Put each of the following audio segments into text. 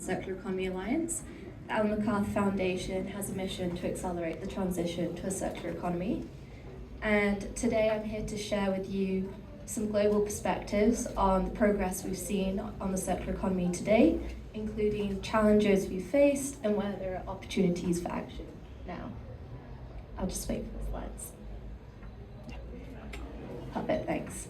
Circular Economy Alliance. The MacArthur Foundation has a mission to accelerate the transition to a circular economy. And today I'm here to share with you some global perspectives on the progress we've seen on the circular economy today, including challenges we've faced and where there are opportunities for action now. I'll just wait for the slides. Perfect, thanks.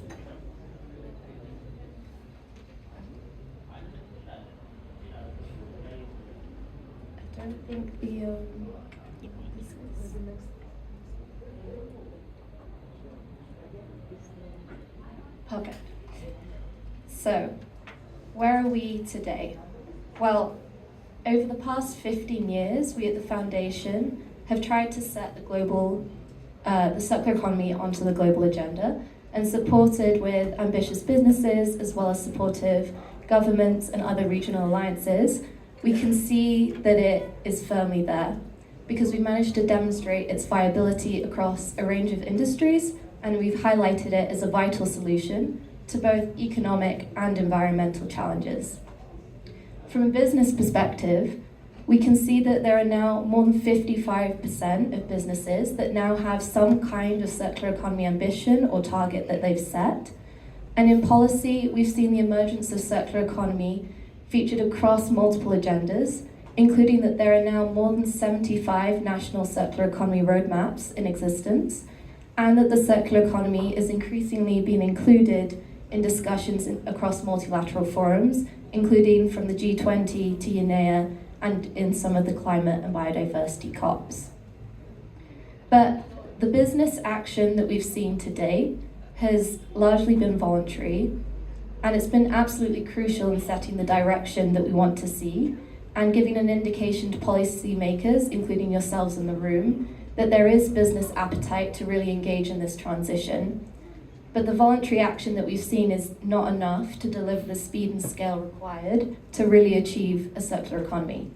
I don't think the this is perfect. So, where are we today? Well, over the past 15 years, we at the Foundation have tried to set the circular economy onto the global agenda and supported with ambitious businesses as well as supportive governments and other regional alliances. We can see that it is firmly there because we managed to demonstrate its viability across a range of industries, and we've highlighted it as a vital solution to both economic and environmental challenges. From a business perspective, we can see that there are now more than 55% of businesses that now have some kind of circular economy ambition or target that they've set. And in policy, we've seen the emergence of circular economy featured across multiple agendas, including that there are now more than 75 national circular economy roadmaps in existence, and that the circular economy is increasingly being included in discussions across multilateral forums, including from the G20 to UNEA and in some of the climate and biodiversity COPs. But the business action that we've seen today has largely been voluntary, and it's been absolutely crucial in setting the direction that we want to see and giving an indication to policymakers, including yourselves in the room, that there is business appetite to really engage in this transition. But the voluntary action that we've seen is not enough to deliver the speed and scale required to really achieve a circular economy.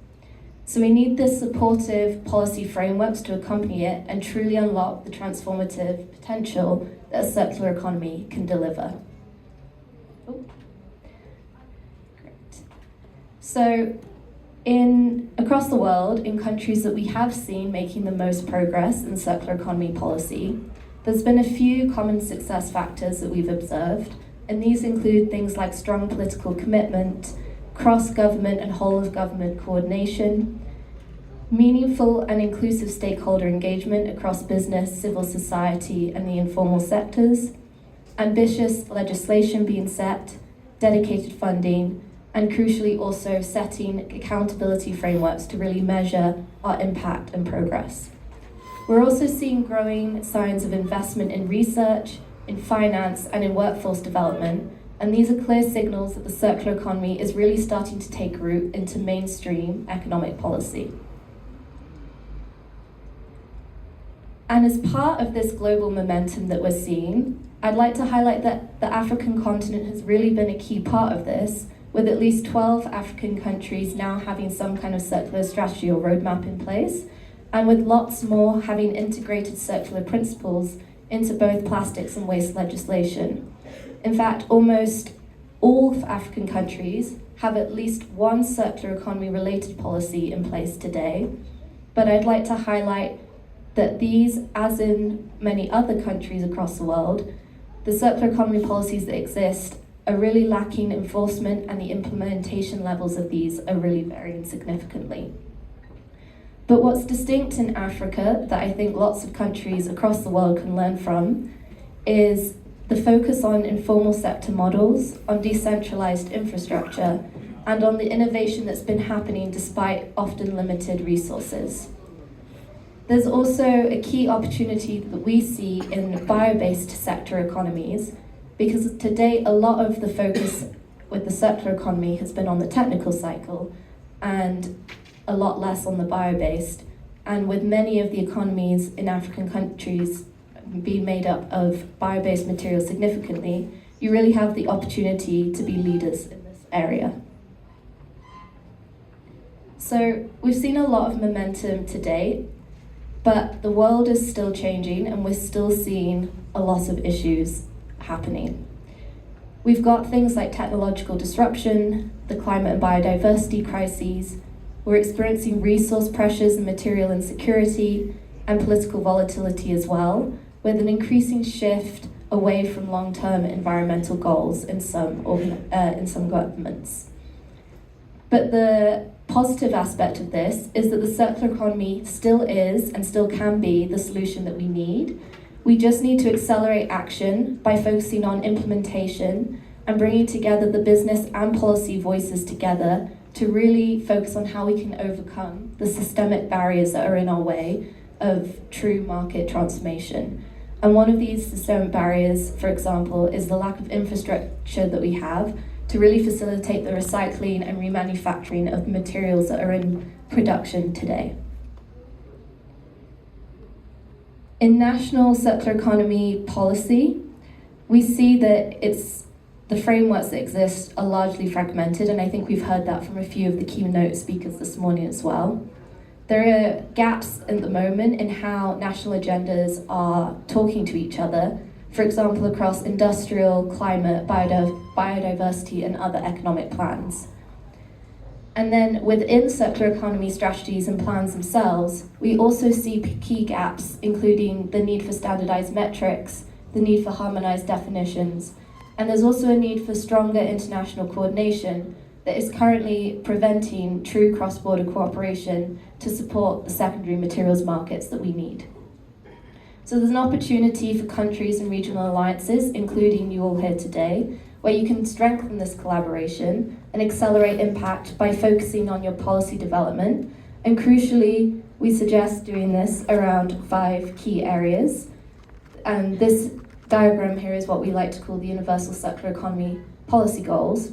So we need this supportive policy frameworks to accompany it and truly unlock the transformative potential that a circular economy can deliver. Great. So across the world, in countries that we have seen making the most progress in circular economy policy, there's been a few common success factors that we've observed, and these include things like strong political commitment, cross-government and whole-of-government coordination, meaningful and inclusive stakeholder engagement across business, civil society, and the informal sectors, ambitious legislation being set, dedicated funding, and crucially also setting accountability frameworks to really measure our impact and progress. We're also seeing growing signs of investment in research, in finance, and in workforce development, and these are clear signals that the circular economy is really starting to take root into mainstream economic policy. And as part of this global momentum that we're seeing, I'd like to highlight that the African continent has really been a key part of this, with at least 12 African countries now having some kind of circular strategy or roadmap in place, and with lots more having integrated circular principles into both plastics and waste legislation. In fact, almost all African countries have at least one circular economy related policy in place today, but I'd like to highlight that these, as in many other countries across the world, the circular economy policies that exist are really lacking enforcement, and the implementation levels of these are really varying significantly. But what's distinct in Africa that I think lots of countries across the world can learn from is the focus on informal sector models, on decentralized infrastructure, and on the innovation that's been happening despite often limited resources. There's also a key opportunity that we see in bio-based sector economies, because to date, a lot of the focus with the circular economy has been on the technical cycle and a lot less on the bio-based. And with many of the economies in African countries being made up of bio-based materials significantly, you really have the opportunity to be leaders in this area. So we've seen a lot of momentum to date, but the world is still changing and we're still seeing a lot of issues happening. We've got things like technological disruption, the climate and biodiversity crises. We're experiencing resource pressures and material insecurity, and political volatility as well, with an increasing shift away from long-term environmental goals in some governments. But the positive aspect of this is that the circular economy still is and still can be the solution that we need. We just need to accelerate action by focusing on implementation and bringing together the business and policy voices together to really focus on how we can overcome the systemic barriers that are in our way of true market transformation. And one of these systemic barriers, for example, is the lack of infrastructure that we have to really facilitate the recycling and remanufacturing of the materials that are in production today. In national circular economy policy, we see that the frameworks that exist are largely fragmented, and I think we've heard that from a few of the keynote speakers this morning as well. There are gaps at the moment in how national agendas are talking to each other, for example, across industrial, climate, biodiversity, and other economic plans. And then within circular economy strategies and plans themselves, we also see key gaps, including the need for standardized metrics, the need for harmonized definitions, and there's also a need for stronger international coordination that is currently preventing true cross-border cooperation to support the secondary materials markets that we need. So there's an opportunity for countries and regional alliances, including you all here today, where you can strengthen this collaboration and accelerate impact by focusing on your policy development. And crucially, we suggest doing this around 5 key areas. And this diagram here is what we like to call the Universal Circular Economy Policy Goals.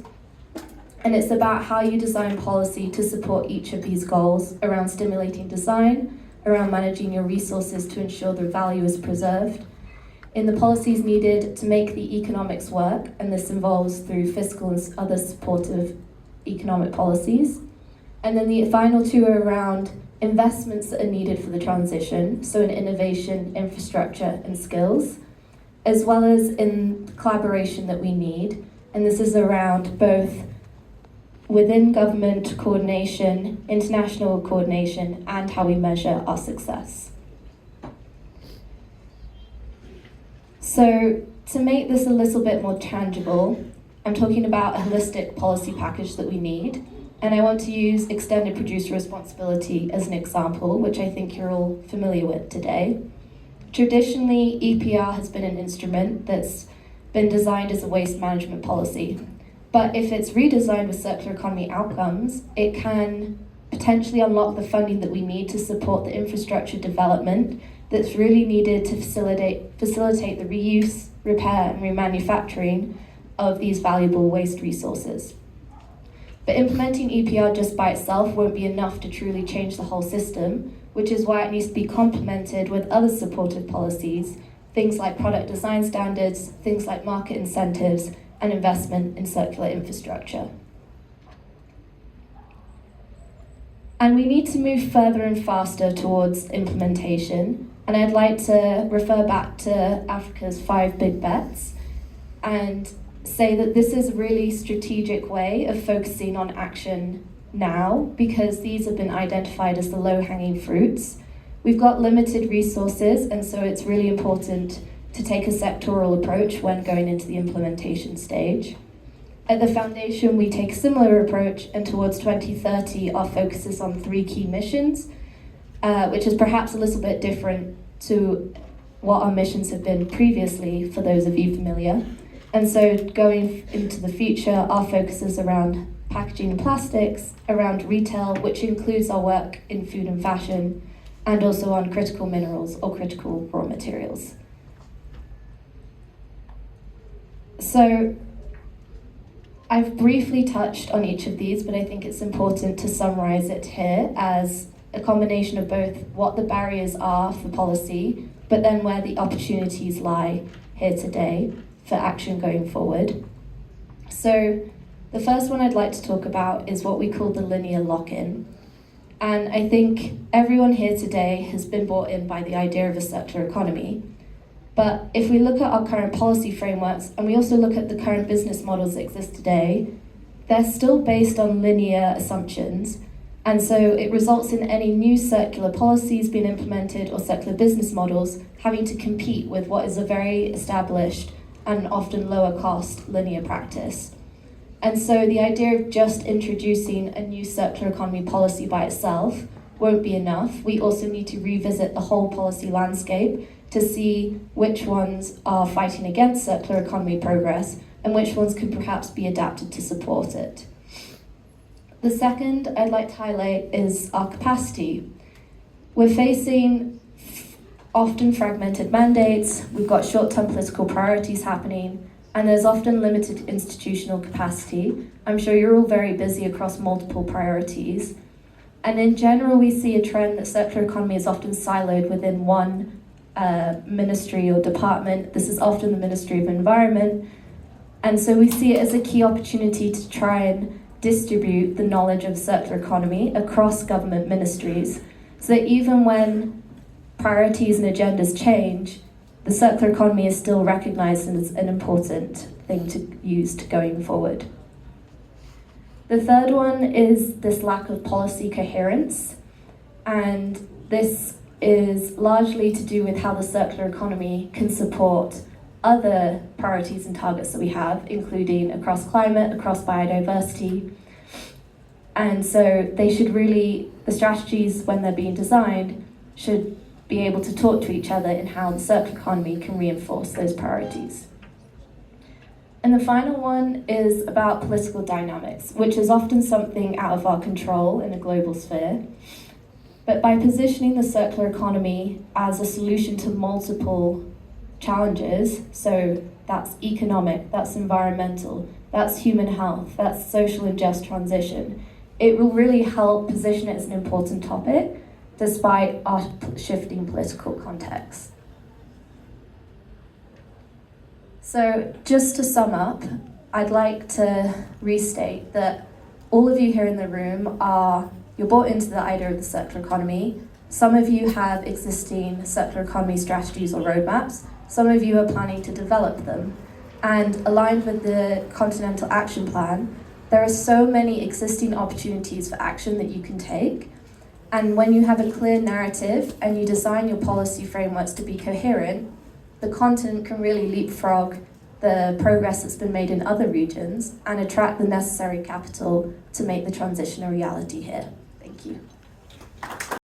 And it's about how you design policy to support each of these goals around stimulating design, around managing your resources to ensure their value is preserved, in the policies needed to make the economics work, and this involves through fiscal and other supportive economic policies. And then the final 2 are around investments that are needed for the transition, so in innovation, infrastructure, and skills, as well as in collaboration that we need. And this is around both within government coordination, international coordination, and how we measure our success. So to make this a little bit more tangible, I'm talking about a holistic policy package that we need, and I want to use extended producer responsibility as an example, which I think you're all familiar with today. Traditionally, EPR has been an instrument that's been designed as a waste management policy. But if it's redesigned with circular economy outcomes, it can potentially unlock the funding that we need to support the infrastructure development that's really needed to facilitate the reuse, repair, and remanufacturing of these valuable waste resources. But implementing EPR just by itself won't be enough to truly change the whole system, which is why it needs to be complemented with other supportive policies, things like product design standards, things like market incentives, and investment in circular infrastructure. And we need to move further and faster towards implementation, and I'd like to refer back to Africa's 5 big bets and say that this is a really strategic way of focusing on action now, because these have been identified as the low-hanging fruits. We've got limited resources, and so it's really important to take a sectoral approach when going into the implementation stage. At the foundation, we take a similar approach, and towards 2030, our focus is on 3 key missions, which is perhaps a little bit different to what our missions have been previously, for those of you familiar. And so going into the future, our focus is around packaging and plastics, around retail, which includes our work in food and fashion, and also on critical minerals or critical raw materials. So I've briefly touched on each of these, but I think it's important to summarize it here as a combination of both what the barriers are for policy, but then where the opportunities lie here today for action going forward. So the first one I'd like to talk about is what we call the linear lock-in. And I think everyone here today has been brought in by the idea of a circular economy. But if we look at our current policy frameworks, and we also look at the current business models that exist today, they're still based on linear assumptions, and so it results in any new circular policies being implemented or circular business models having to compete with what is a very established and often lower cost linear practice. And so the idea of just introducing a new circular economy policy by itself won't be enough. We also need to revisit the whole policy landscape to see which ones are fighting against circular economy progress and which ones could perhaps be adapted to support it. The second I'd like to highlight is our capacity. We're facing often fragmented mandates, we've got short-term political priorities happening, and there's often limited institutional capacity. I'm sure you're all very busy across multiple priorities. And in general, we see a trend that circular economy is often siloed within one ministry or department. This is often the Ministry of Environment. And so we see it as a key opportunity to try and distribute the knowledge of circular economy across government ministries, so that even when priorities and agendas change, the circular economy is still recognised as an important thing to use going forward. The third one is this lack of policy coherence, and this is largely to do with how the circular economy can support other priorities and targets that we have, including across climate, across biodiversity. And so they should really, the strategies when they're being designed, should be able to talk to each other in how the circular economy can reinforce those priorities. And the final one is about political dynamics, which is often something out of our control in a global sphere. But by positioning the circular economy as a solution to multiple challenges, so that's economic, that's environmental, that's human health, that's social and just transition, it will really help position it as an important topic despite our shifting political context. So just to sum up, I'd like to restate that all of you here in the room you're bought into the idea of the circular economy. Some of you have existing circular economy strategies or roadmaps. Some of you are planning to develop them. And aligned with the Continental Action Plan, there are so many existing opportunities for action that you can take. And when you have a clear narrative and you design your policy frameworks to be coherent, the continent can really leapfrog the progress that's been made in other regions and attract the necessary capital to make the transition a reality here. Thank you.